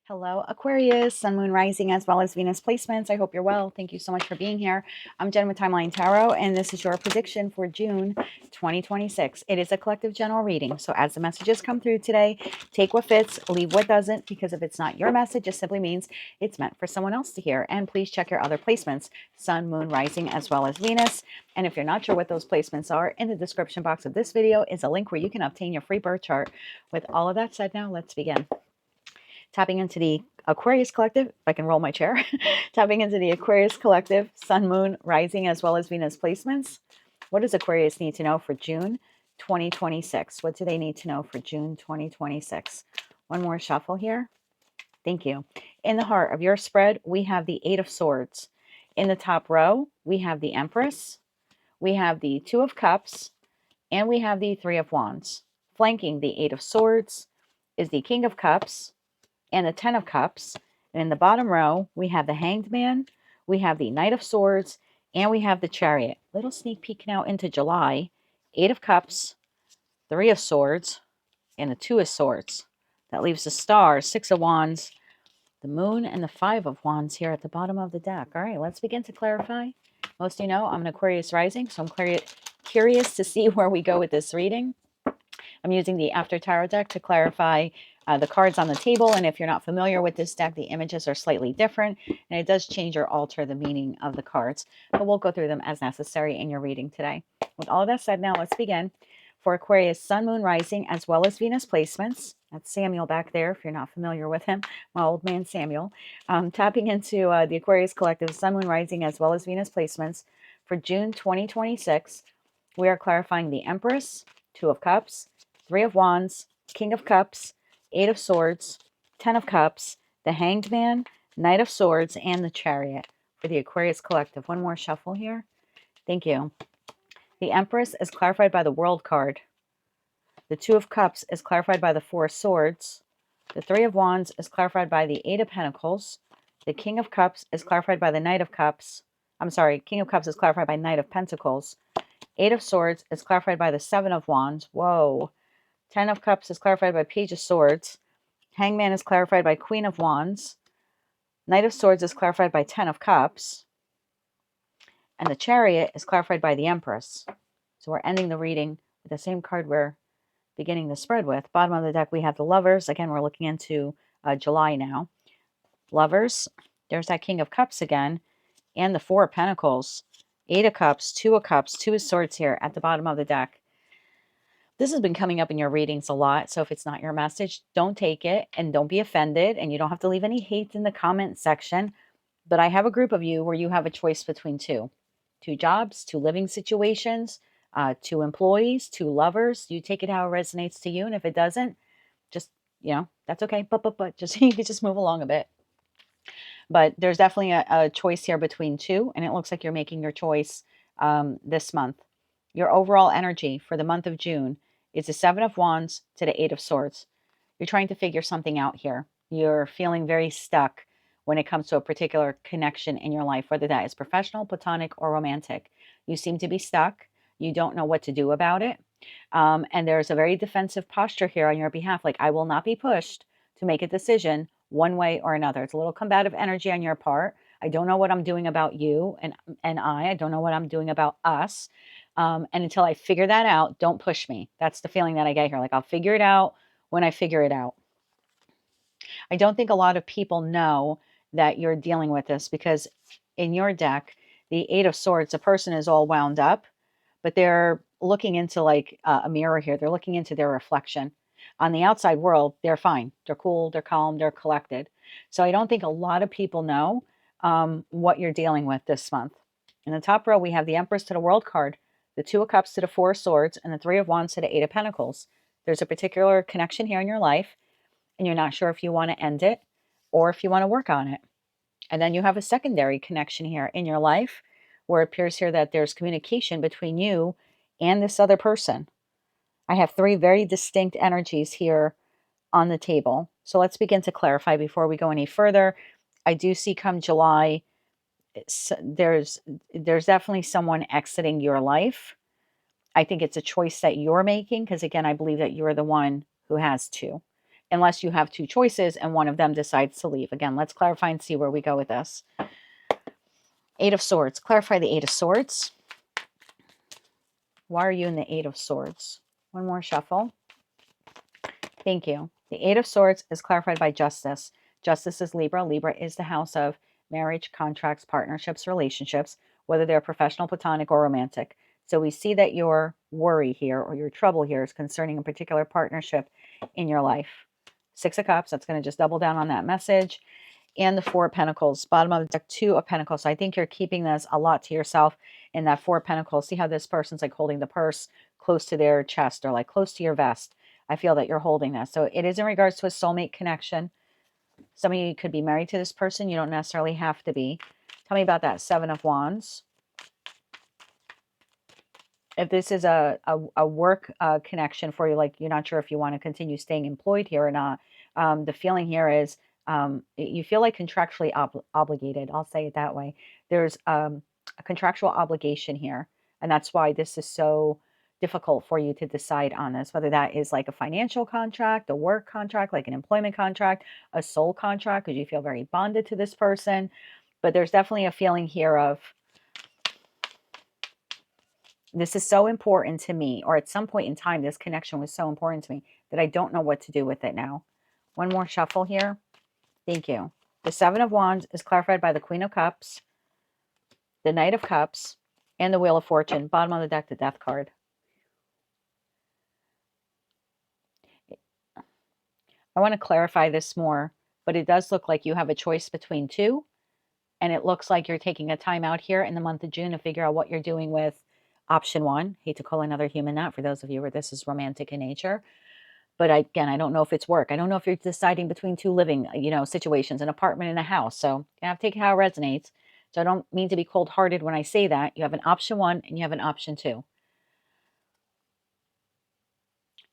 Hello, Aquarius, Sun, Moon, Rising, as well as Venus placements. I hope you're well. Thank you so much for being here. I'm Jen with Timeline Tarot, and this is your prediction for June 2026. It is a collective general reading. So as the messages come through today, take what fits, leave what doesn't, because if it's not your message, it simply means it's meant for someone else to hear. And please check your other placements, Sun, Moon, Rising, as well as Venus. And if you're not sure what those placements are, in the description box of this video is a link where you can obtain your free birth chart. With all of that said, now let's begin. Tapping into the Aquarius collective, if I can roll my chair, tapping into the Aquarius collective, Sun, Moon, Rising, as well as Venus placements. What does Aquarius need to know for June 2026? What do they need to know for June 2026? One more shuffle here. Thank you. In the heart of your spread, we have the Eight of Swords. In the top row, we have the Empress, we have the Two of Cups, and we have the Three of Wands. Flanking the Eight of Swords is the King of Cups, and the Ten of Cups. And in the bottom row, we have the Hanged Man, we have the Knight of Swords, and we have the Chariot. Little sneak peek now into July. Eight of Cups, Three of Swords, and the Two of Swords. That leaves the Star, Six of Wands, the Moon, and the Five of Wands here at the bottom of the deck. All right, let's begin to clarify. Most of you know I'm an Aquarius rising, so I'm curious to see where we go with this reading. I'm using the After Tarot deck to clarify the cards on the table. And if you're not familiar with this deck, the images are slightly different. And it does change or alter the meaning of the cards. But we'll go through them as necessary in your reading today. With all of that said, now let's begin. For Aquarius, Sun, Moon, Rising, as well as Venus placements. That's Samuel back there, if you're not familiar with him. My old man Samuel. Tapping into the Aquarius collective, Sun, Moon, Rising, as well as Venus placements. For June 2026, we are clarifying the Empress, Two of Cups, Three of Wands, King of Cups, Eight of Swords, Ten of Cups, the Hanged Man, Knight of Swords, and the Chariot for the Aquarius collective. One more shuffle here. Thank you. The Empress is clarified by the World card. The Two of Cups is clarified by the Four of Swords. The Three of Wands is clarified by the Eight of Pentacles. The King of Cups is clarified by the Knight of Cups. I'm sorry, King of Cups is clarified by Knight of Pentacles. Eight of Swords is clarified by the Seven of Wands. Whoa. Ten of Cups is clarified by Page of Swords. Hangman is clarified by Queen of Wands. Knight of Swords is clarified by Ten of Cups. And the Chariot is clarified by the Empress. So we're ending the reading with the same card we're beginning the spread with. Bottom of the deck, we have the Lovers. Again, we're looking into July now. Lovers. There's that King of Cups again. And the Four of Pentacles. Eight of Cups, Two of Cups, Two of Swords here at the bottom of the deck. This has been coming up in your readings a lot, so if it's not your message, don't take it and don't be offended, and you don't have to leave any hate in the comment section. But I have a group of you where you have a choice between two jobs, two living situations, two employees, two lovers. You take it how it resonates to you, and if it doesn't, just, that's okay. But just you can just move along a bit. But there's definitely a choice here between two, and it looks like you're making your choice this month. Your overall energy for the month of June is the Seven of Wands to the Eight of Swords. You're trying to figure something out here. You're feeling very stuck when it comes to a particular connection in your life, whether that is professional, platonic, or romantic. You seem to be stuck. You don't know what to do about it. And there's a very defensive posture here on your behalf. Like, I will not be pushed to make a decision one way or another. It's a little combative energy on your part. I don't know what I'm doing about you and I don't know what I'm doing about us. And until I figure that out, don't push me. That's the feeling that I get here. Like, I'll figure it out when I figure it out. I don't think a lot of people know that you're dealing with this, because in your deck, the Eight of Swords, the person is all wound up, but they're looking into like a mirror here. They're looking into their reflection. On the outside world, they're fine. They're cool, they're calm, they're collected. So I don't think a lot of people know what you're dealing with this month. In the top row, we have the Empress to the World card, the Two of Cups to the Four of Swords, and the Three of Wands to the Eight of Pentacles. There's a particular connection here in your life, and you're not sure if you want to end it or if you want to work on it. And then you have a secondary connection here in your life where it appears here that there's communication between you and this other person. I have three very distinct energies here on the table. So let's begin to clarify before we go any further. I do see come July, there's definitely someone exiting your life. I think it's a choice that you're making, because again, I believe that you're the one who has to. unless you have two choices and one of them decides to leave. Again, let's clarify and see where we go with this. Eight of Swords. Clarify the Eight of Swords. Why are you in the Eight of Swords? One more shuffle. Thank you. The Eight of Swords is clarified by Justice. Justice is Libra. Libra is the house of marriage, contracts, partnerships, relationships, whether they're professional, platonic, or romantic. So we see that your worry here or your trouble here is concerning a particular partnership in your life. Six of Cups, that's going to just double down on that message. And the Four of Pentacles, bottom of the deck, Two of Pentacles. So I think you're keeping this a lot to yourself in that Four of Pentacles. See how this person's like holding the purse close to their chest or like close to your vest. I feel that you're holding this. So it is in regards to a soulmate connection. Some of you could be married to this person. You don't necessarily have to be. Tell me about that Seven of Wands. If this is a work connection for you, like you're not sure if you want to continue staying employed here or not, the feeling here is you feel like contractually obligated. I'll say it that way. There's a contractual obligation here. And that's why this is so difficult for you to decide on this, whether that is like a financial contract, a work contract, like an employment contract, a soul contract, because you feel very bonded to this person. But there's definitely a feeling here of, this is so important to me, or at some point in time, this connection was so important to me that I don't know what to do with it now. One more shuffle here. Thank you. The Seven of Wands is clarified by the Queen of Cups, the Knight of Cups, and the Wheel of Fortune. Bottom of the deck, the Death card. I want to clarify this more, but it does look like you have a choice between two. And it looks like you're taking a time out here in the month of June to figure out what you're doing with option one. Hate to call another human that for those of you where this is romantic in nature. But again, I don't know if it's work. I don't know if you're deciding between two living, situations, an apartment and a house. So you have to take how it resonates. So I don't mean to be cold-hearted when I say that. You have an option one and you have an option two.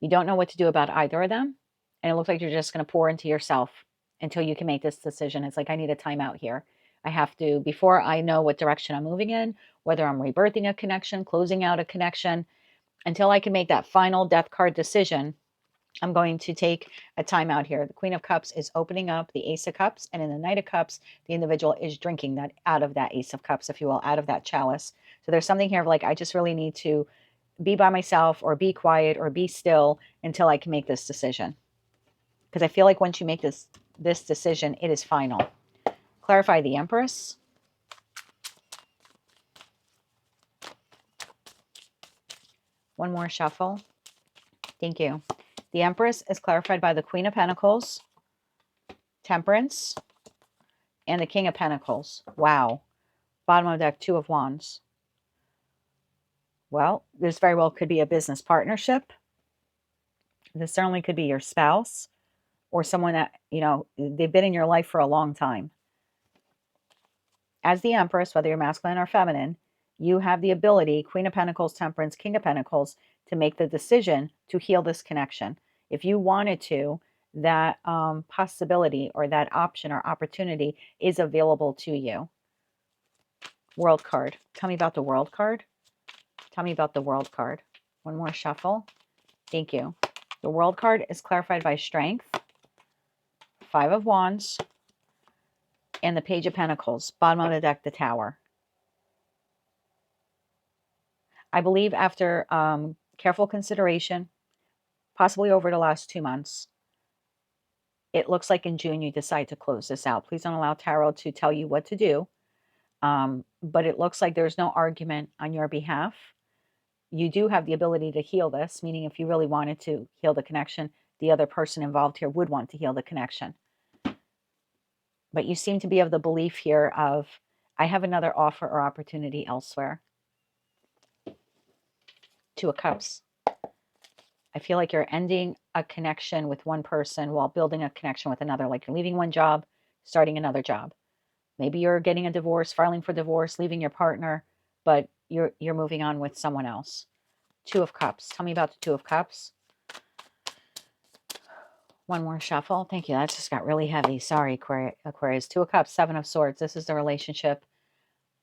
You don't know what to do about either of them. And it looks like you're just going to pour into yourself until you can make this decision. It's like, I need a timeout here. I have to, before I know what direction I'm moving in, whether I'm rebirthing a connection, closing out a connection, until I can make that final death card decision, I'm going to take a timeout here. The Queen of Cups is opening up the Ace of Cups, and in the Knight of Cups, the individual is drinking that out of that Ace of Cups, if you will, out of that chalice. So there's something here of like, I just really need to be by myself or be quiet or be still until I can make this decision. Because I feel like once you make this decision, it is final. Clarify the Empress. One more shuffle. Thank you. The Empress is clarified by the Queen of Pentacles, Temperance, and the King of Pentacles. Wow. Bottom of the deck, Two of Wands. Well, this very well could be a business partnership. This certainly could be your spouse or someone that, they've been in your life for a long time. As the Empress, whether you're masculine or feminine, you have the ability, Queen of Pentacles, Temperance, King of Pentacles, to make the decision to heal this connection. If you wanted to, that possibility or that option or opportunity is available to you. World card. Tell me about the World card. Tell me about the World card. One more shuffle. Thank you. The World card is clarified by Strength, Five of Wands, and the Page of Pentacles. Bottom of the deck, the Tower. I believe after careful consideration, possibly over the last 2 months, it looks like in June you decide to close this out. Please don't allow tarot to tell you what to do. But it looks like there's no argument on your behalf. You do have the ability to heal this, meaning if you really wanted to heal the connection, the other person involved here would want to heal the connection. But you seem to be of the belief here of, I have another offer or opportunity elsewhere. Two of Cups. I feel like you're ending a connection with one person while building a connection with another. Like you're leaving one job, starting another job. Maybe you're getting a divorce, filing for divorce, leaving your partner, but you're moving on with someone else. Two of Cups. Tell me about the Two of Cups. One more shuffle. Thank you. That just got really heavy. Sorry, Aquarius. Two of Cups, Seven of Swords. This is the relationship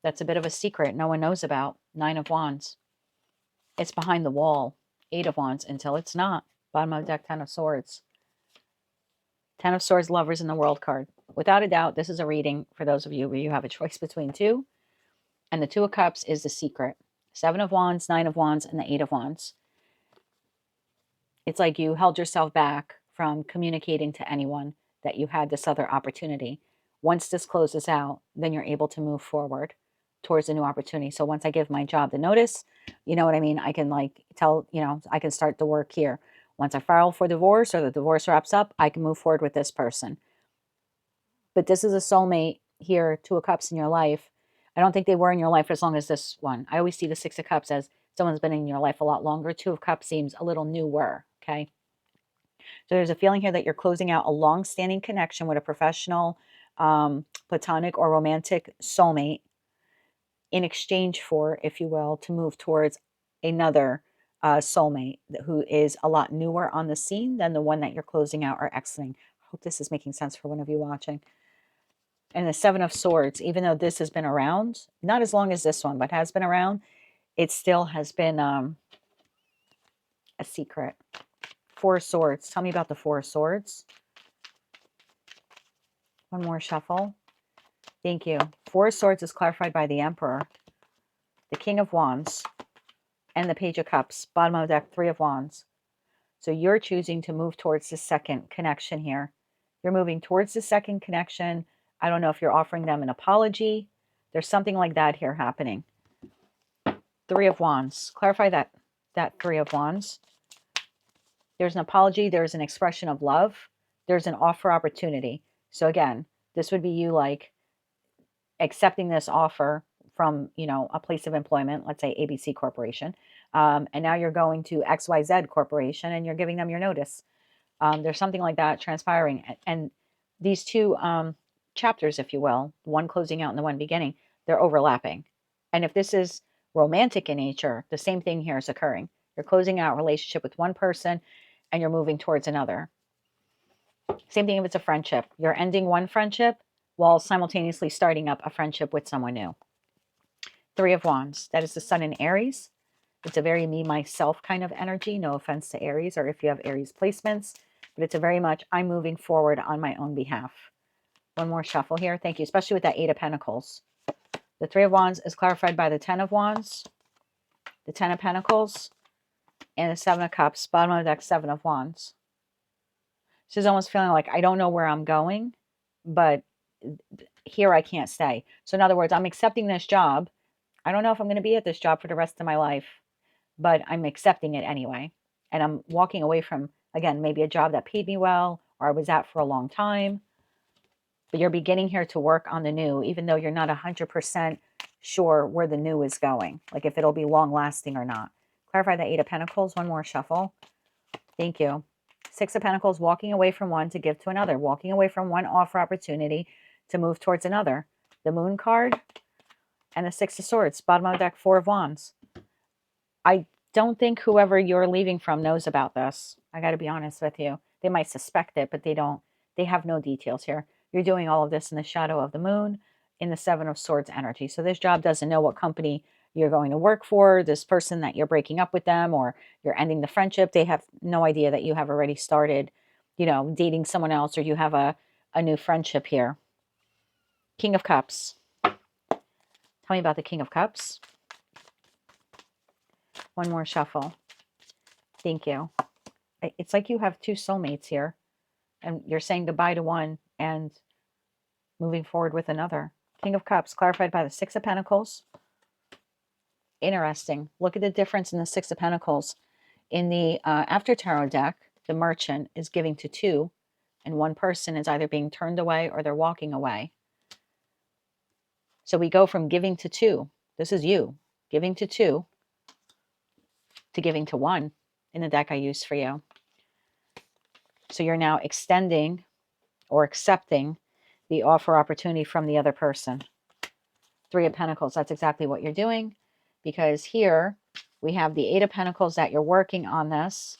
that's a bit of a secret no one knows about. Nine of Wands. It's behind the wall. Eight of Wands until it's not. Bottom of the deck, Ten of Swords. Ten of Swords, Lovers in the World card. Without a doubt, this is a reading for those of you where you have a choice between two. And the Two of Cups is the secret. Seven of Wands, Nine of Wands, and the Eight of Wands. It's like you held yourself back from communicating to anyone that you had this other opportunity. Once this closes out, then you're able to move forward towards a new opportunity. So once I give my job the notice, you know what I mean? I can like tell, I can start the work here. Once I file for divorce or the divorce wraps up, I can move forward with this person. But this is a soulmate here, Two of Cups in your life. I don't think they were in your life as long as this one. I always see the Six of Cups as someone's been in your life a lot longer. Two of Cups seems a little newer, okay? So there's a feeling here that you're closing out a long-standing connection with a professional, platonic, or romantic soulmate in exchange for, if you will, to move towards another soulmate who is a lot newer on the scene than the one that you're closing out or exiting. I hope this is making sense for one of you watching. And the Seven of Swords, even though this has been around, not as long as this one, but has been around, it still has been a secret. Four of Swords. Tell me about the Four of Swords. One more shuffle. Thank you. Four of Swords is clarified by the Emperor, the King of Wands, and the Page of Cups. Bottom of the deck, Three of Wands. So you're choosing to move towards the second connection here. You're moving towards the second connection. I don't know if you're offering them an apology. There's something like that here happening. Three of Wands. Clarify that Three of Wands. There's an apology. There's an expression of love. There's an offer opportunity. So again, this would be you like accepting this offer from, a place of employment, let's say ABC Corporation. And now you're going to XYZ Corporation and you're giving them your notice. There's something like that transpiring. And these two chapters, if you will, one closing out and the one beginning, they're overlapping. And if this is romantic in nature, the same thing here is occurring. You're closing out a relationship with one person and you're moving towards another. Same thing if it's a friendship. You're ending one friendship while simultaneously starting up a friendship with someone new. Three of Wands. That is the Sun in Aries. It's a very me, myself kind of energy. No offense to Aries or if you have Aries placements. But it's a very much, I'm moving forward on my own behalf. One more shuffle here. Thank you. Especially with that Eight of Pentacles. The Three of Wands is clarified by the Ten of Wands, the Ten of Pentacles, and the Seven of Cups. Bottom of the deck, Seven of Wands. This is almost feeling like I don't know where I'm going, but here I can't stay. So in other words, I'm accepting this job. I don't know if I'm going to be at this job for the rest of my life, but I'm accepting it anyway. And I'm walking away from, again, maybe a job that paid me well, or I was at for a long time. But you're beginning here to work on the new, even though you're not 100% sure where the new is going, like if it'll be long lasting or not. Clarify the Eight of Pentacles. One more shuffle. Thank you. Six of Pentacles, walking away from one to give to another, walking away from one offer opportunity to move towards another. The Moon card and the Six of Swords. Bottom of the deck, Four of Wands. I don't think whoever you're leaving from knows about this. I got to be honest with you. They might suspect it, but they don't. They have no details here. You're doing all of this in the shadow of the moon, in the Seven of Swords energy. So this job doesn't know what company you're going to work for, this person that you're breaking up with them, or you're ending the friendship. They have no idea that you have already started, dating someone else, or you have a new friendship here. King of Cups. Tell me about the King of Cups. One more shuffle. Thank you. It's like you have two soulmates here, and you're saying goodbye to one and moving forward with another. King of Cups, clarified by the Six of Pentacles. Interesting. Look at the difference in the Six of Pentacles. In the After Tarot deck, the Merchant is giving to two, and one person is either being turned away or they're walking away. So we go from giving to two. This is you. Giving to two to giving to one in the deck I used for you. So you're now extending or accepting the offer opportunity from the other person. Three of Pentacles, that's exactly what you're doing, because here we have the Eight of Pentacles that you're working on this.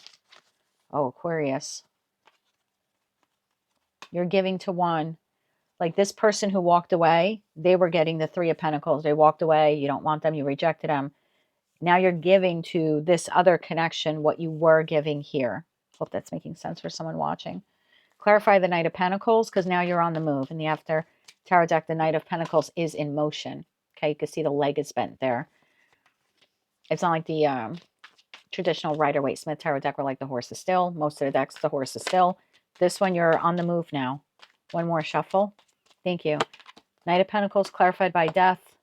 Oh, Aquarius. You're giving to one. Like this person who walked away, they were getting the Three of Pentacles. They walked away. You don't want them. You rejected them. Now you're giving to this other connection what you were giving here. Hope that's making sense for someone watching. Clarify the Knight of Pentacles, because now you're on the move. In the after tarot deck, the Knight of Pentacles is in motion. Okay, you can see the leg is bent there. It's not like the traditional Rider-Waite-Smith tarot deck where like the horse is still. Most of the decks, the horse is still. This one, you're on the move now. One more shuffle. Thank you. Knight of Pentacles clarified by death.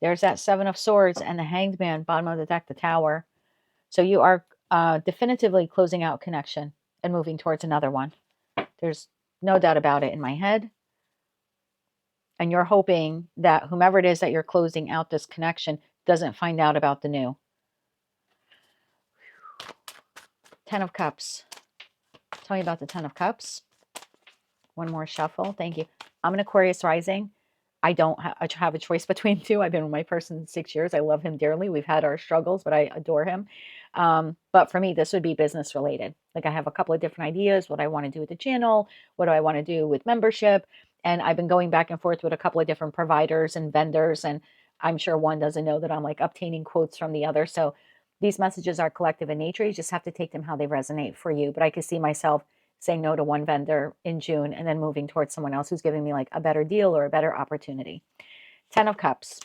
There's that Seven of Swords and the Hanged Man, bottom of the deck, the Tower. So you are definitively closing out connection and moving towards another one. There's no doubt about it in my head. And you're hoping that whomever it is that you're closing out this connection doesn't find out about the new. Ten of Cups. Tell me about the Ten of Cups. One more shuffle. Thank you. I'm an Aquarius rising. I don't have a choice between two. I've been with my person 6 years. I love him dearly. We've had our struggles, but I adore him. But for me, this would be business related. Like I have a couple of different ideas, what I want to do with the channel, what do I want to do with membership. And I've been going back and forth with a couple of different providers and vendors. And I'm sure one doesn't know that I'm like obtaining quotes from the other. So these messages are collective in nature. You just have to take them how they resonate for you. But I could see myself saying no to one vendor in June and then moving towards someone else who's giving me like a better deal or a better opportunity. Ten of Cups.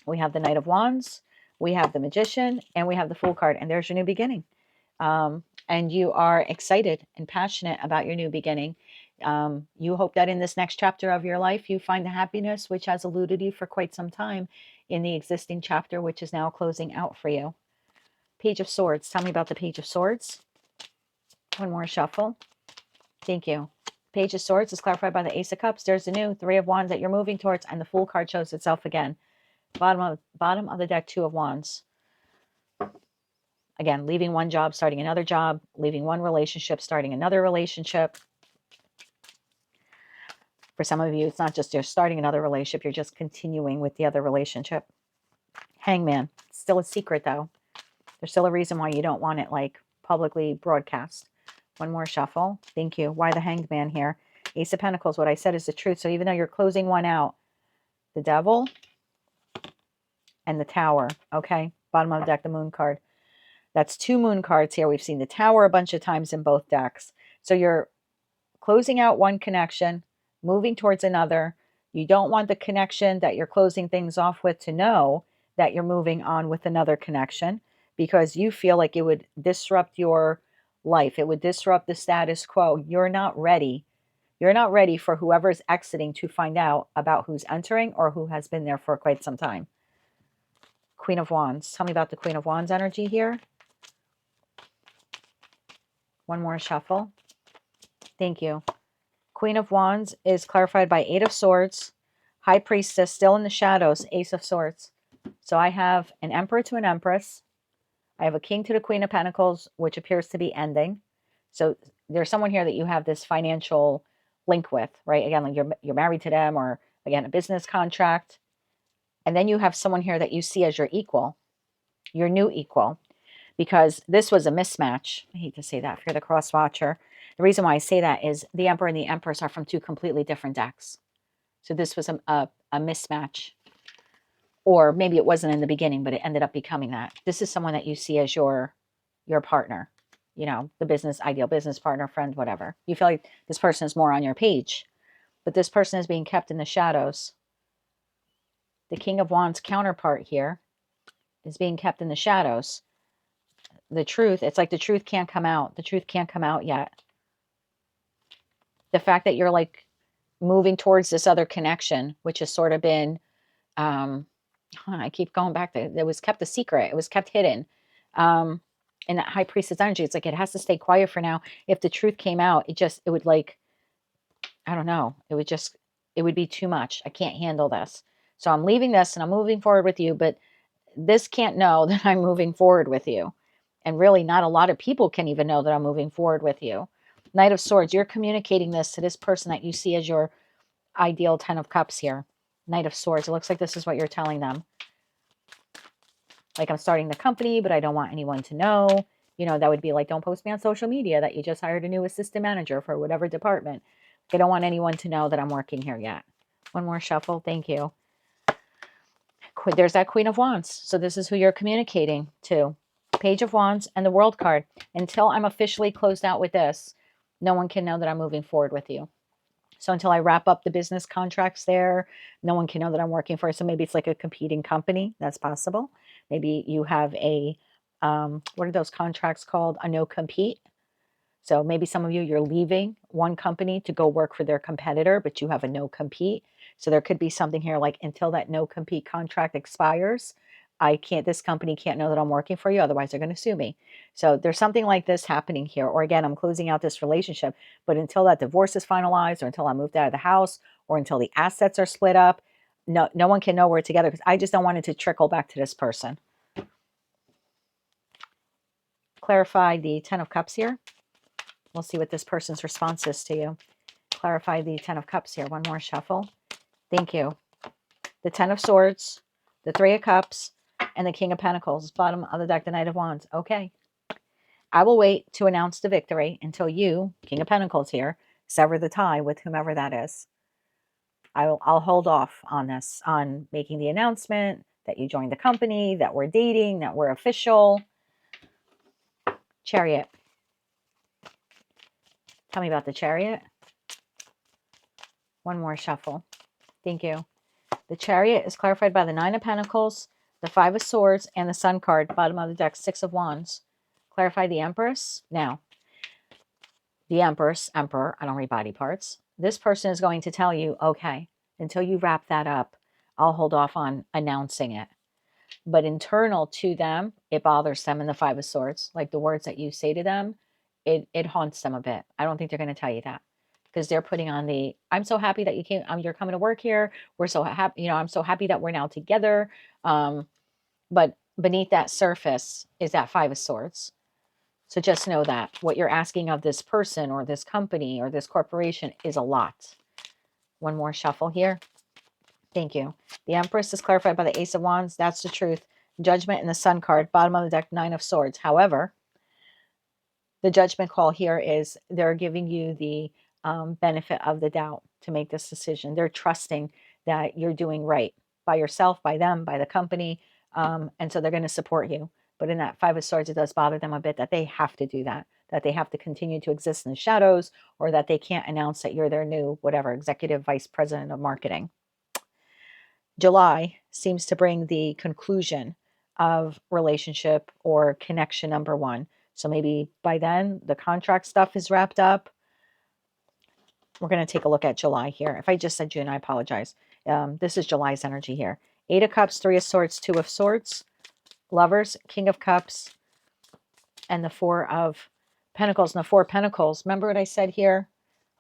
We have the Knight of Wands. We have the Magician and we have the Fool card. And there's your new beginning. And you are excited and passionate about your new beginning. You hope that in this next chapter of your life, you find the happiness which has eluded you for quite some time in the existing chapter, which is now closing out for you. Page of Swords. Tell me about the Page of Swords. One more shuffle. Thank you. Page of Swords is clarified by the Ace of Cups. There's the new Three of Wands that you're moving towards, and the Fool card shows itself again. Bottom of the deck, Two of Wands. Again, leaving one job, starting another job, leaving one relationship, starting another relationship. For some of you, it's not just you're starting another relationship, you're just continuing with the other relationship. Hangman. Still a secret, though. There's still a reason why you don't want it, like, publicly broadcast. One more shuffle. Thank you. Why the Hanged Man here? Ace of Pentacles. What I said is the truth. So even though you're closing one out, the Devil and the Tower. Okay. Bottom of the deck, the Moon card. That's two Moon cards here. We've seen the Tower a bunch of times in both decks. So you're closing out one connection, moving towards another. You don't want the connection that you're closing things off with to know that you're moving on with another connection because you feel like it would disrupt your life. It would disrupt the status quo. You're not ready. You're not ready for whoever's exiting to find out about who's entering or who has been there for quite some time. Queen of Wands. Tell me about the Queen of Wands energy here. One more shuffle. Thank you. Queen of Wands is clarified by Eight of Swords. High Priestess, still in the shadows, Ace of Swords. So I have an Emperor to an Empress. I have a King to the Queen of Pentacles, which appears to be ending. So there's someone here that you have this financial link with, right? Again, like you're married to them, or again, a business contract. And then you have someone here that you see as your equal, your new equal, because this was a mismatch. I hate to say that if you're the cross watcher. The reason why I say that is the Emperor and the Empress are from two completely different decks. So this was a mismatch. Or maybe it wasn't in the beginning, but it ended up becoming that. This is someone that you see as your partner, you know, the business, ideal business partner, friend, whatever. You feel like this person is more on your page, but this person is being kept in the shadows. The King of Wands counterpart here is being kept in the shadows. The truth, it's like the truth can't come out. The truth can't come out yet. The fact that you're like moving towards this other connection, which has sort of been, I keep going back to it was kept a secret. It was kept hidden. In that High Priestess energy, it's like it has to stay quiet for now. If the truth came out, it would like, I don't know. It would be too much. I can't handle this. So I'm leaving this and I'm moving forward with you, but this can't know that I'm moving forward with you. And really not a lot of people can even know that I'm moving forward with you. Knight of Swords, you're communicating this to this person that you see as your ideal Ten of Cups here. Knight of Swords. It looks like this is what you're telling them. Like, I'm starting the company, but I don't want anyone to know. You know, that would be like, don't post me on social media that you just hired a new assistant manager for whatever department. I don't want anyone to know that I'm working here yet. One more shuffle. Thank you. There's that Queen of Wands. So this is who you're communicating to. Page of Wands and the World card. Until I'm officially closed out with this, No one can know that I'm moving forward with you. So until I wrap up the business contracts there, no one can know that I'm working for it. So maybe it's like a competing company. That's possible. Maybe you have a, what are those contracts called? A no compete. So maybe some of you, you're leaving one company to go work for their competitor, but you have a no compete. So there could be something here like until that no compete contract expires, this company can't know that I'm working for you. Otherwise they're going to sue me. So there's something like this happening here. Or again, I'm closing out this relationship, but until that divorce is finalized or until I moved out of the house or until the assets are split up, no one can know we're together because I just don't want it to trickle back to this person. Clarify the 10 of Cups here. We'll see what this person's response is to you. Clarify the 10 of Cups here. One more shuffle. Thank you. The 10 of Swords, the 3 of Cups, and the King of Pentacles. Bottom of the deck, the Knight of Wands. Okay. I will wait to announce the victory until you, King of Pentacles here, sever the tie with whomever that is. I'll hold off on this, on making the announcement that you joined the company, that we're dating, that we're official. Chariot. Tell me about the Chariot. One more shuffle. Thank you. The Chariot is clarified by the 9 of Pentacles, the 5 of Swords, and the Sun card. Bottom of the deck, 6 of Wands. Clarify the Empress. Now, the Empress, Emperor, I don't read body parts. This person is going to tell you, okay, until you wrap that up, I'll hold off on announcing it. But internal to them, it bothers them in the 5 of Swords. Like the words that you say to them, it haunts them a bit. I don't think they're going to tell you that. Because they're putting on the, I'm so happy that you came, you're coming to work here. We're so happy, I'm so happy that we're now together. But beneath that surface is that 5 of Swords. So just know that what you're asking of this person or this company or this corporation is a lot. One more shuffle here. Thank you. The Empress is clarified by the Ace of Wands. That's the truth. Judgment and the Sun card. Bottom of the deck, 9 of Swords. However, the judgment call here is they're giving you the benefit of the doubt to make this decision. They're trusting that you're doing right by yourself, by them, by the company. And so they're going to support you. But in that 5 of Swords, it does bother them a bit that they have to do that they have to continue to exist in the shadows, or that they can't announce that you're their new, whatever, executive vice president of marketing. July seems to bring the conclusion of relationship or connection number 1. So maybe by then the contract stuff is wrapped up. We're going to take a look at July here. If I just said June, I apologize. This is July's energy here. 8 of Cups, 3 of Swords, 2 of Swords, Lovers, King of Cups, and the 4 of Pentacles. And the 4 of Pentacles, remember what I said here?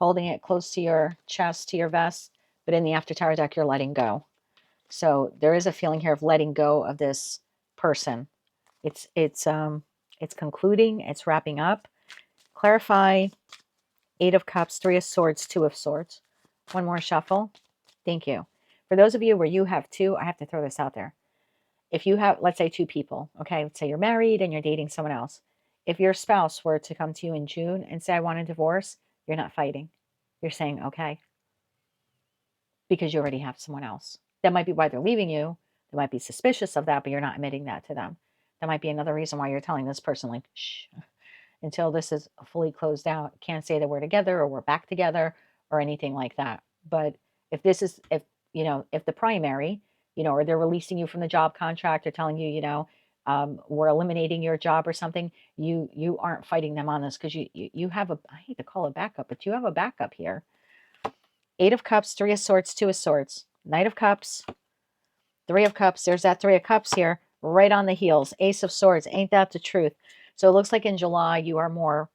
Holding it close to your chest, to your vest. But in the After Tower deck, you're letting go. So there is a feeling here of letting go of this person. It's concluding. It's wrapping up. Clarify 8 of Cups, 3 of Swords, 2 of Swords. One more shuffle. Thank you. For those of you where you have 2, I have to throw this out there. If you have, let's say 2 people, okay, let's say you're married and you're dating someone else. If your spouse were to come to you in June and say, I want a divorce, you're not fighting. You're saying, okay, because you already have someone else. That might be why they're leaving you. They might be suspicious of that, but you're not admitting that to them. That might be another reason why you're telling this person, like, shh, until this is fully closed out. Can't say that we're together or we're back together or anything like that. But if this is, if the primary, or they're releasing you from the job contract or telling you, we're eliminating your job or something, you aren't fighting them on this because you have I hate to call it backup, but you have a backup here. 8 of Cups, 3 of Swords, 2 of Swords, Knight of Cups, 3 of Cups. There's that 3 of Cups here, right on the heels. Ace of Swords. Ain't that the truth? So it looks like in July you are more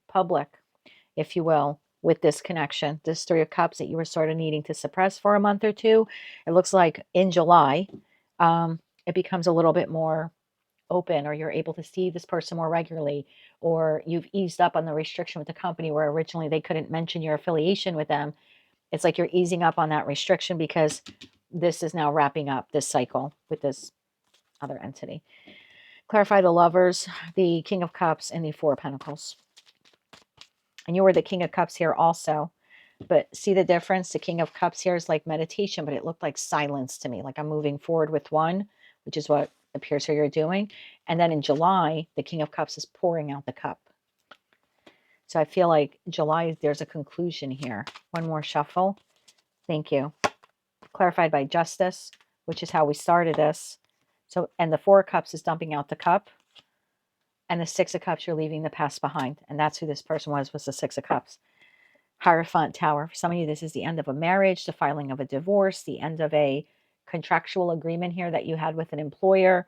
public, if you will, with this connection. This 3 of Cups that you were sort of needing to suppress for a month or 2. It looks like in July it becomes a little bit more open, or you're able to see this person more regularly, or you've eased up on the restriction with the company where originally they couldn't mention your affiliation with them. It's like you're easing up on that restriction because this is now wrapping up this cycle with this other entity. Clarify the Lovers, the King of Cups, and the 4 of Pentacles. And you were the King of Cups here also. But see the difference? The King of Cups here is like meditation, but it looked like silence to me. Like I'm moving forward with one, which is what appears here you're doing. And then in July, the King of Cups is pouring out the cup. So I feel like July, there's a conclusion here. One more shuffle. Thank you. Clarified by justice, which is how we started this. So, and the Four of Cups is dumping out the cup. And the Six of Cups, you're leaving the past behind. And that's who this person was the Six of Cups. Hierophant, Tower. For some of you, this is the end of a marriage, the filing of a divorce, the end of a contractual agreement here that you had with an employer.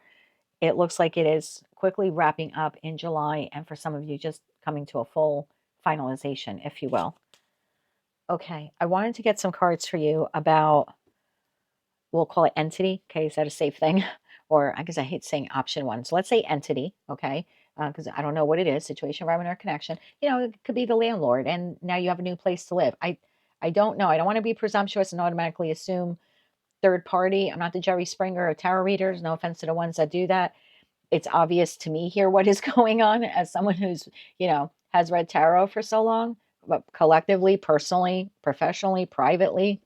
It looks like it is quickly wrapping up in July. And for some of you, just coming to a full finalization, if you will. Okay, I wanted to get some cards for you about, we'll call it entity. Okay, is that a safe thing? Or I guess I hate saying option one. So let's say entity, okay? Because I don't know what it is, situation, environment, or connection. You know, it could be the landlord, and now you have a new place to live. I don't know. I don't want to be presumptuous and automatically assume third party. I'm not the Jerry Springer of tarot readers. No offense to the ones that do that. It's obvious to me here what is going on as someone who's, you know, has read tarot for so long, but collectively, personally, professionally, privately.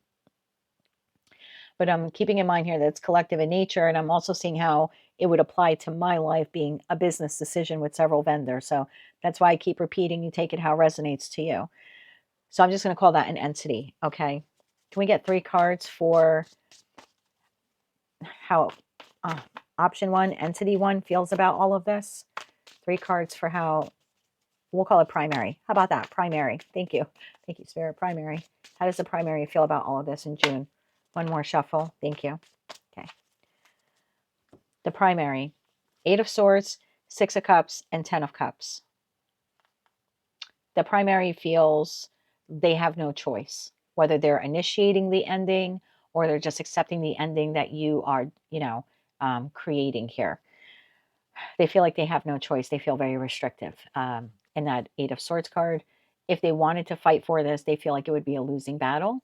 But I'm keeping in mind here that it's collective in nature, and I'm also seeing how it would apply to my life being a business decision with several vendors. So that's why I keep repeating, you take it how it resonates to you. So I'm just going to call that an entity, okay? Can we get 3 cards for how option one, entity one feels about all of this? 3 cards for how, we'll call it primary. How about that? Primary. Thank you. Thank you, Spirit. Primary. How does the primary feel about all of this in June? One more shuffle. Thank you. Okay. The primary. 8 of Swords, 6 of Cups, and 10 of Cups. The primary feels they have no choice, whether they're initiating the ending or they're just accepting the ending that you are, you know, creating here. They feel like they have no choice. They feel very restrictive. In that 8 of Swords card, if they wanted to fight for this, they feel like it would be a losing battle.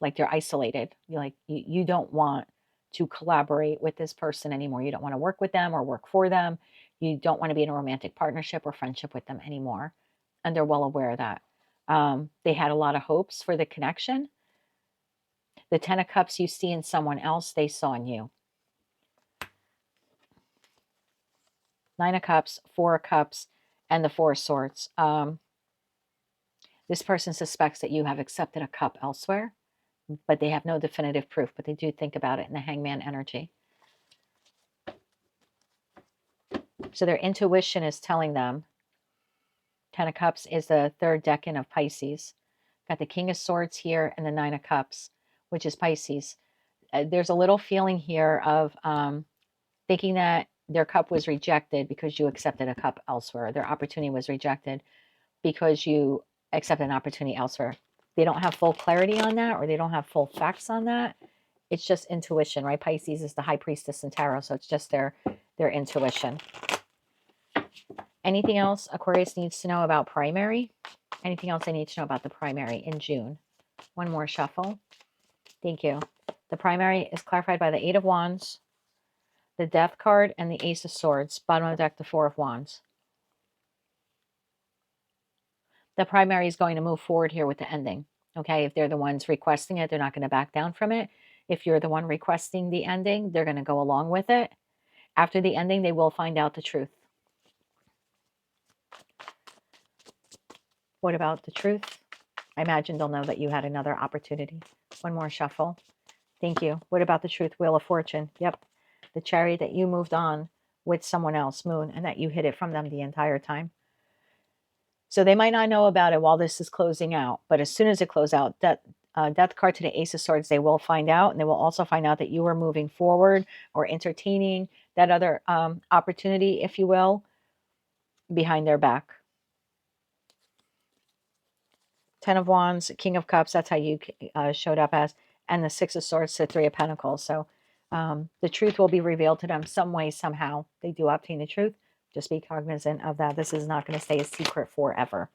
Like they're isolated. You don't want to collaborate with this person anymore. You don't want to work with them or work for them. You don't want to be in a romantic partnership or friendship with them anymore. And they're well aware of that. They had a lot of hopes for the connection. The 10 of Cups you see in someone else, they saw in you. 9 of Cups, 4 of Cups, and the 4 of Swords. This person suspects that you have accepted a cup elsewhere, but they have no definitive proof, but they do think about it in the Hangman energy. So their intuition is telling them, 10 of Cups is the 3rd decan of Pisces. Got the King of Swords here and the 9 of Cups, which is Pisces. There's a little feeling here of thinking that their cup was rejected because you accepted a cup elsewhere. Their opportunity was rejected because you accepted an opportunity elsewhere. They don't have full clarity on that, or they don't have full facts on that. It's just intuition, right? Pisces is the high priestess in tarot, so it's just their intuition. Anything else Aquarius needs to know about primary? Anything else I need to know about the primary in June? One more shuffle. Thank you. The primary is clarified by the 8 of Wands, the Death card, and the Ace of Swords. Bottom of the deck, the 4 of Wands. The primary is going to move forward here with the ending. Okay, if they're the ones requesting it, they're not going to back down from it. If you're the one requesting the ending, they're going to go along with it. After the ending, they will find out the truth. What about the truth? I imagine they'll know that you had another opportunity. One more shuffle. Thank you. What about the truth? Wheel of Fortune. Yep. The Chariot, that you moved on with someone else, Moon, and that you hid it from them the entire time. So they might not know about it while this is closing out, but as soon as it closes out, that Death card to the Ace of Swords, they will find out, and they will also find out that you are moving forward or entertaining that other opportunity, if you will, behind their back. 10 of Wands, King of Cups, that's how you showed up as, and the 6 of Swords, the 3 of Pentacles. So the truth will be revealed to them some way, somehow. They do obtain the truth. Just be cognizant of that. This is not going to stay a secret forever.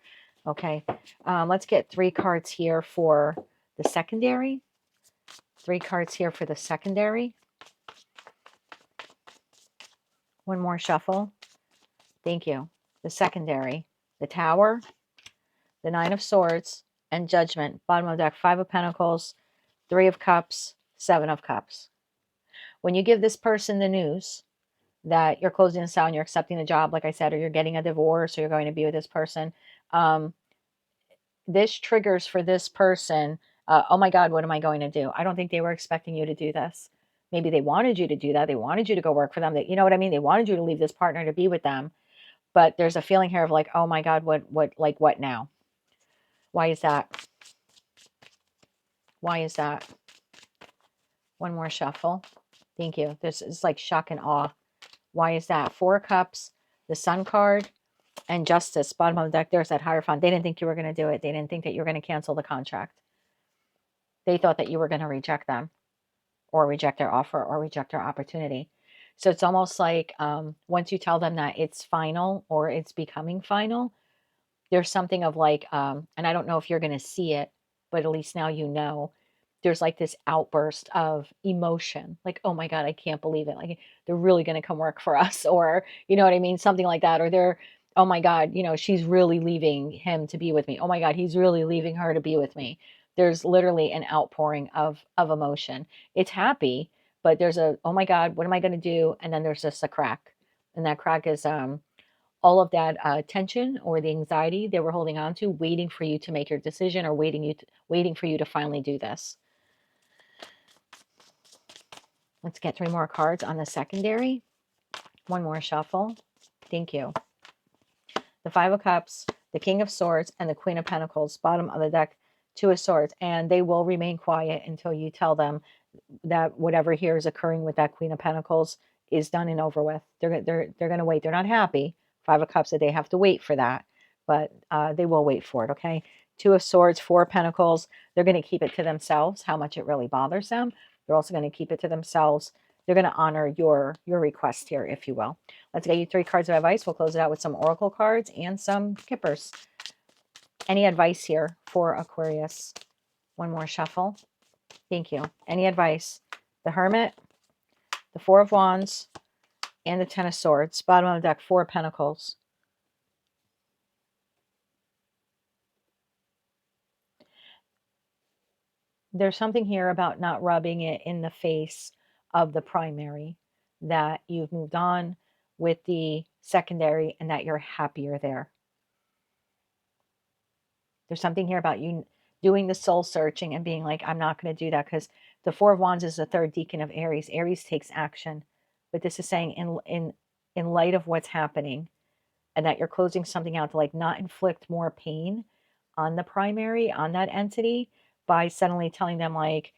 Okay. Let's get 3 cards here for the secondary. 3 cards here for the secondary. One more shuffle. Thank you. The secondary. The Tower, the 9 of Swords, and Judgment. Bottom of the deck, 5 of Pentacles, 3 of Cups, 7 of Cups. When you give this person the news that you're closing this out and you're accepting a job, like I said, or you're getting a divorce, or you're going to be with this person, Um, this triggers for this person, oh my God, what am I going to do? I don't think they were expecting you to do this. Maybe they wanted you to do that. They wanted you to go work for them. That, you know what I mean? They wanted you to leave this partner to be with them. But there's a feeling here of like, oh my God, what now? Why is that? Why is that? One more shuffle. Thank you. This is like shock and awe. Why is that? Four of Cups, the Sun card, and Justice. Bottom of the deck, there's that Hierophant. They didn't think you were going to do it. They didn't think that you were going to cancel the contract. They thought that you were going to reject them or reject their offer or reject their opportunity. So it's almost like once you tell them that it's final or it's becoming final, there's something of like, and I don't know if you're going to see it, but at least now you know, there's like this outburst of emotion, like, oh my God, I can't believe it. Like they're really going to come work for us, or, you know what I mean? Something like that. Or they're, oh my God, you know, she's really leaving him to be with me. Oh my God, he's really leaving her to be with me. There's literally an outpouring of emotion. It's happy, but there's a, oh my God, what am I going to do? And then there's just a crack. And that crack is, all of that tension or the anxiety they were holding on to, waiting for you to make your decision or waiting for you to finally do this. Let's get three more cards on the secondary. One more shuffle. Thank you. The Five of Cups, the King of Swords, and the Queen of Pentacles. Bottom of the deck, Two of Swords. And they will remain quiet until you tell them that whatever here is occurring with that Queen of Pentacles is done and over with. They're going to wait. They're not happy. Five of Cups, that they have to wait for that, but they will wait for it. Okay. Two of Swords, Four of Pentacles. They're going to keep it to themselves, how much it really bothers them. They're also going to keep it to themselves. They're going to honor your request here, if you will. Let's get you three cards of advice. We'll close it out with some oracle cards and some kippers. Any advice here for Aquarius? One more shuffle. Thank you. Any advice? The Hermit, the Four of Wands, and the Ten of Swords. Bottom of the deck, Four of Pentacles. There's something here about not rubbing it in the face of the primary, that you've moved on with the secondary and that you're happier there. There's something here about you doing the soul searching and being like, I'm not going to do that, because the Four of Wands is the third deacon of Aries. Aries takes action. But this is saying in light of what's happening, and that you're closing something out to like not inflict more pain on the primary, on that entity, by suddenly telling them like,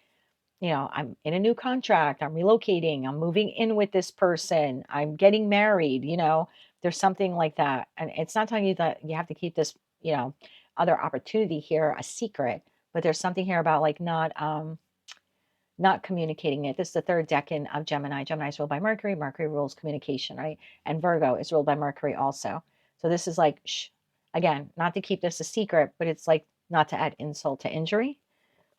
you know, I'm in a new contract, I'm relocating, I'm moving in with this person, I'm getting married, you know, there's something like that. And it's not telling you that you have to keep this, you know, other opportunity here a secret, but there's something here about like not communicating it. This is the third decan of Gemini. Gemini is ruled by Mercury. Mercury rules communication, right? And Virgo is ruled by Mercury also. So this is like, shh, again, not to keep this a secret, but it's like not to add insult to injury.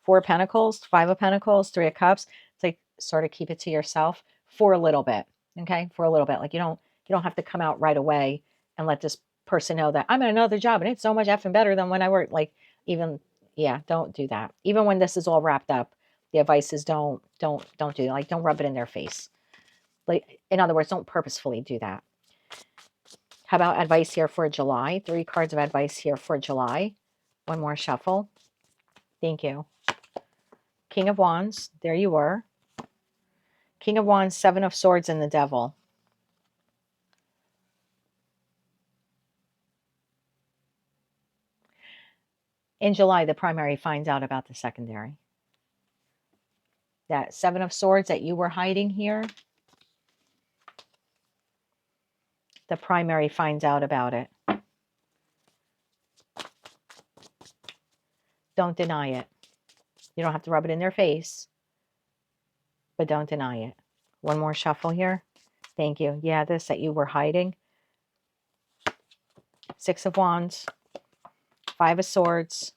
Four of Pentacles, Five of Pentacles, Three of Cups. It's like sort of keep it to yourself for a little bit, okay? For a little bit. Like you don't have to come out right away and let this person know that I'm at another job and it's so much effing better than when I worked. Like even, yeah, don't do that. Even when this is all wrapped up, the advice is don't do it. Like don't rub it in their face. Like in other words, don't purposefully do that. How about advice here for July? Three cards of advice here for July. One more shuffle. Thank you. King of Wands, there you were. King of Wands, Seven of Swords, and the Devil. In July, the primary finds out about the secondary. That Seven of Swords that you were hiding here, the primary finds out about it. Don't deny it. You don't have to rub it in their face, but don't deny it. One more shuffle here. Thank you. Yeah, this that you were hiding. Six of Wands, Five of Swords,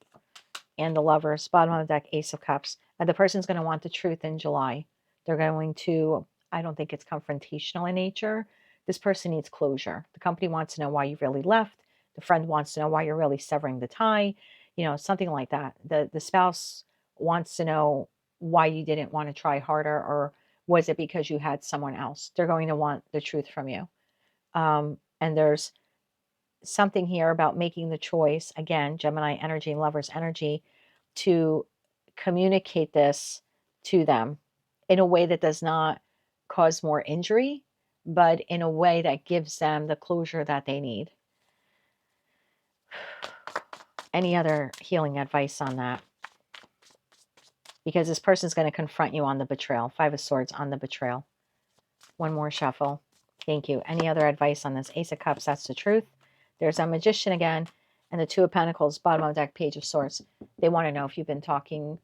and the Lovers. Bottom of the deck, Ace of Cups. And the person's going to want the truth in July. They're going to, I don't think it's confrontational in nature. This person needs closure. The company wants to know why you really left. The friend wants to know why you're really severing the tie. You know, something like that. The spouse wants to know why you didn't want to try harder, or was it because you had someone else? They're going to want the truth from you. And there's something here about making the choice, again, Gemini energy and Lovers energy, to communicate this to them in a way that does not cause more injury, but in a way that gives them the closure that they need. Any other healing advice on that? Because this person's going to confront you on the betrayal. 5 of Swords on the betrayal. One more shuffle. Thank you. Any other advice on this? Ace of Cups, that's the truth. There's a Magician again. And the Two of Pentacles, bottom of the deck, Page of Swords. They want to know if you've been talking,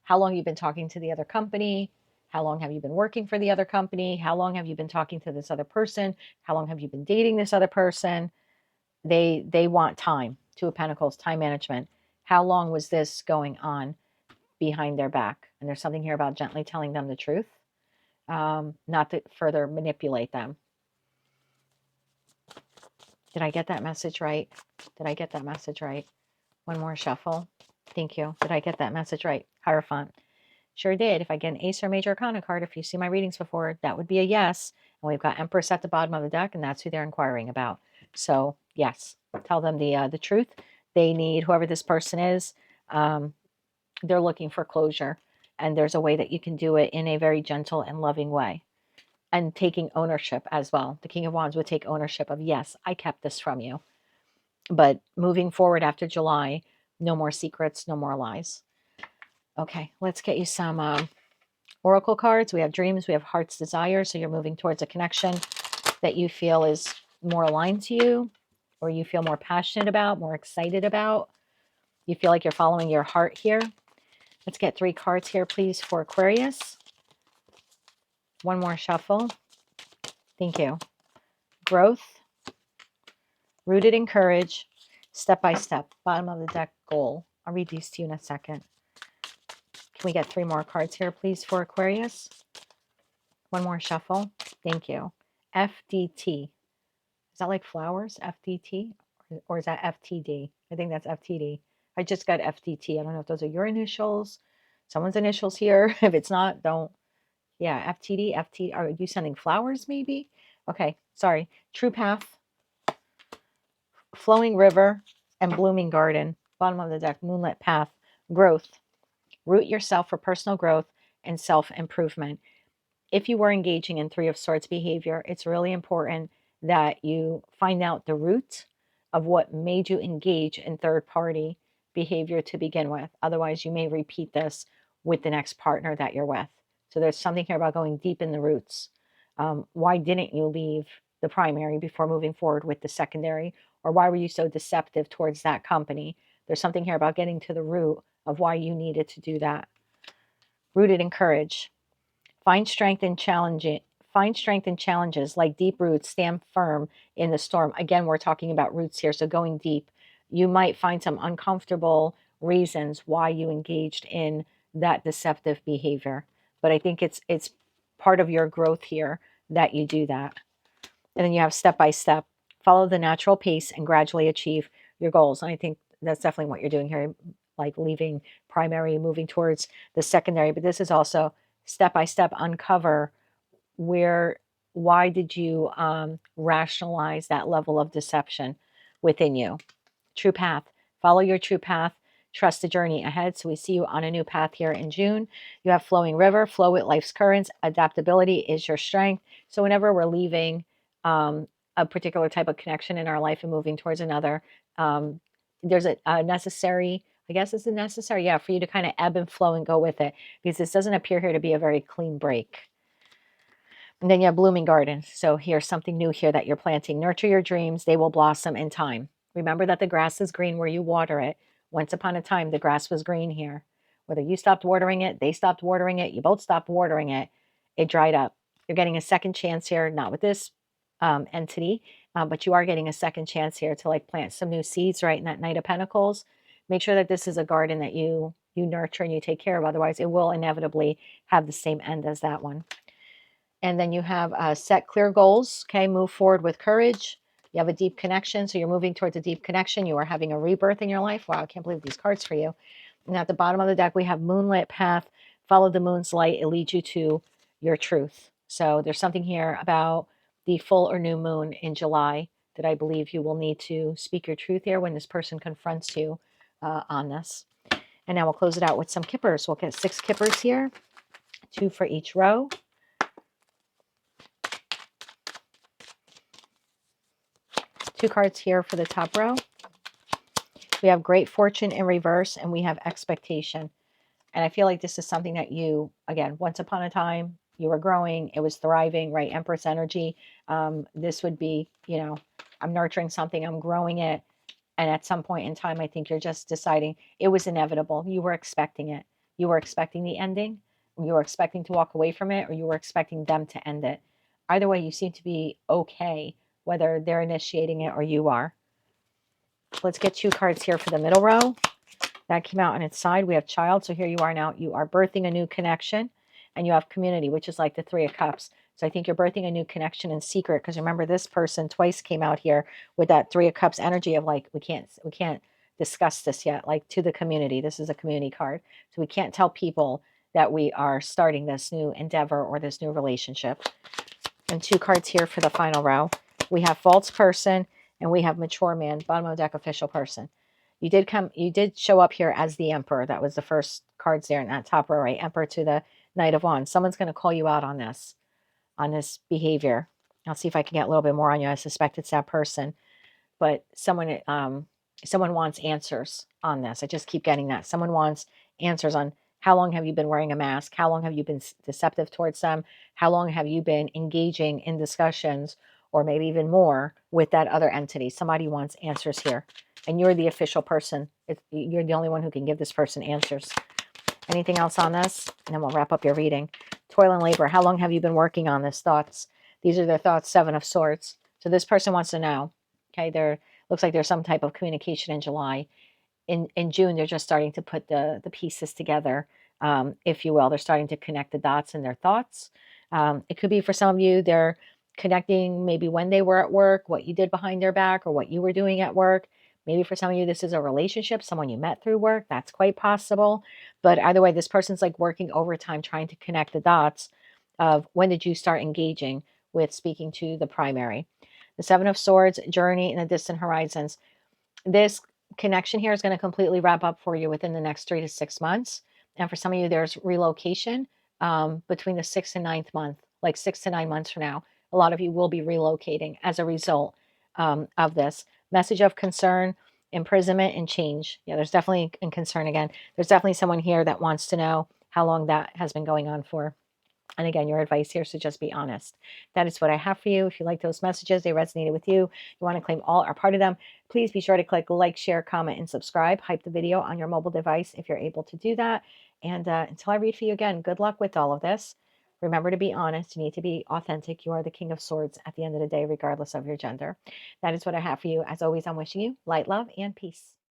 how long you've been talking to the other company. How long have you been working for the other company? How long have you been talking to this other person? How long have you been dating this other person? They want time. Two of Pentacles, time management. How long was this going on behind their back? And there's something here about gently telling them the truth, not to further manipulate them. Did I get that message right? Did I get that message right? One more shuffle. Thank you. Did I get that message right? Hierophant. Sure did. If I get an Ace or Major Arcana card, if you see my readings before, that would be a yes. And we've got Empress at the bottom of the deck, and that's who they're inquiring about. So yes, tell them the truth. They need, whoever this person is, they're looking for closure. And there's a way that you can do it in a very gentle and loving way. And taking ownership as well. The King of Wands would take ownership of, yes, I kept this from you. But moving forward after July, no more secrets, no more lies. Okay, let's get you some oracle cards. We have dreams, we have heart's desire. So you're moving towards a connection that you feel is more aligned to you, or you feel more passionate about, more excited about. You feel like you're following your heart here. Let's get 3 cards here, please, for Aquarius. One more shuffle. Thank you. Growth, rooted in courage, step by step, bottom of the deck, goal. I'll read these to you in a second. Can we get 3 more cards here, please, for Aquarius? One more shuffle. Thank you. FDT. Is that like flowers? FDT? Or is that FTD? I think that's FTD. I just got FDT. I don't know if those are your initials, someone's initials here. If it's not, don't. Yeah, FTD, FT. Are you sending flowers maybe? Okay, sorry. True path, flowing river, and blooming garden. Bottom of the deck, moonlit path, growth. Root yourself for personal growth and self-improvement. If you were engaging in 3 of Swords behavior, it's really important that you find out the root of what made you engage in third-party behavior to begin with. Otherwise, you may repeat this with the next partner that you're with. So there's something here about going deep in the roots. Why didn't you leave the primary before moving forward with the secondary? Or why were you so deceptive towards that company? There's something here about getting to the root of why you needed to do that. Rooted in courage. Find strength in challenges like deep roots. Stand firm in the storm. Again, we're talking about roots here, so going deep. You might find some uncomfortable reasons why you engaged in that deceptive behavior. But I think it's part of your growth here that you do that. And then you have step by step. Follow the natural pace and gradually achieve your goals. And I think that's definitely what you're doing here, like leaving primary, moving towards the secondary. But this is also step by step uncover why did you rationalize that level of deception within you. True path. Follow your true path. Trust the journey ahead. So we see you on a new path here in June. You have flowing river, flow with life's currents. Adaptability is your strength. So whenever we're leaving a particular type of connection in our life and moving towards another, there's a necessary, I guess it's a necessary, yeah, for you to kind of ebb and flow and go with it, because this doesn't appear here to be a very clean break. And then you have blooming gardens. So here's something new here that you're planting. Nurture your dreams. They will blossom in time. Remember that the grass is green where you water it. Once upon a time, the grass was green here. Whether you stopped watering it, they stopped watering it, you both stopped watering it, it dried up. You're getting a second chance here, not with this entity, but you are getting a second chance here to like plant some new seeds right in that Knight of Pentacles. Make sure that this is a garden that you nurture and you take care of. Otherwise, it will inevitably have the same end as that one. And then you have set clear goals. Okay, move forward with courage. You have a deep connection, so you're moving towards a deep connection. You are having a rebirth in your life. Wow, I can't believe these cards for you. And at the bottom of the deck, we have moonlit path. Follow the moon's light. It leads you to your truth. So there's something here about the full or new moon in July that I believe you will need to speak your truth here when this person confronts you on this. And now we'll close it out with some kippers. We'll get 6 kippers here, 2 for each row. Two cards here for the top row. We have great fortune in reverse, and we have expectation. And I feel like this is something that you, again, once upon a time, you were growing, it was thriving, right? Empress energy. This would be, you know, I'm nurturing something, I'm growing it. And at some point in time, I think you're just deciding it was inevitable. You were expecting it. You were expecting the ending. You were expecting to walk away from it, or you were expecting them to end it. Either way, you seem to be okay, whether they're initiating it or you are. Let's get 2 cards here for the middle row. That came out on its side. We have child. So here you are now. You are birthing a new connection, and you have community, which is like the 3 of cups. So I think you're birthing a new connection in secret, because remember, this person twice came out here with that 3 of cups energy of like, we can't discuss this yet, like to the community. This is a community card. So we can't tell people that we are starting this new endeavor or this new relationship. And 2 cards here for the final row. We have false person, and we have mature man, bottom of the deck, official person. You did show up here as the Emperor. That was the first cards there in that top row, right? Emperor to the Knight of Wands. Someone's going to call you out on this behavior. I'll see if I can get a little bit more on you. I suspect it's that person, but someone wants answers on this. I just keep getting that. Someone wants answers on how long have you been wearing a mask? How long have you been deceptive towards them? How long have you been engaging in discussions, or maybe even more, with that other entity? Somebody wants answers here. And you're the official person. You're the only one who can give this person answers. Anything else on this? And then we'll wrap up your reading. Toil and labor. How long have you been working on this? Thoughts. These are their thoughts. 7 of Swords. So this person wants to know. Okay, looks like there's some type of communication in July. In June, they're just starting to put the pieces together, if you will. They're starting to connect the dots in their thoughts. It could be for some of you, they're connecting maybe when they were at work, what you did behind their back, or what you were doing at work. Maybe for some of you, this is a relationship, someone you met through work. That's quite possible. But either way, this person's like working overtime trying to connect the dots of when did you start engaging with speaking to the primary. The 7 of Swords, journey in the distant horizons. This connection here is going to completely wrap up for you within the next 3 to 6 months. And for some of you, there's relocation between the 6th and 9th month, like 6 to 9 months from now. A lot of you will be relocating as a result of this. Message of concern, imprisonment, and change. Yeah, there's definitely in concern again. There's definitely someone here that wants to know how long that has been going on for. And again, your advice here is to just be honest. That is what I have for you. If you like those messages, they resonated with you, you want to claim all or part of them, please be sure to click like, share, comment, and subscribe. Hype the video on your mobile device if you're able to do that. And until I read for you again, good luck with all of this. Remember to be honest. You need to be authentic. You are the King of Swords at the end of the day, regardless of your gender. That is what I have for you. As always, I'm wishing you light, love, and peace.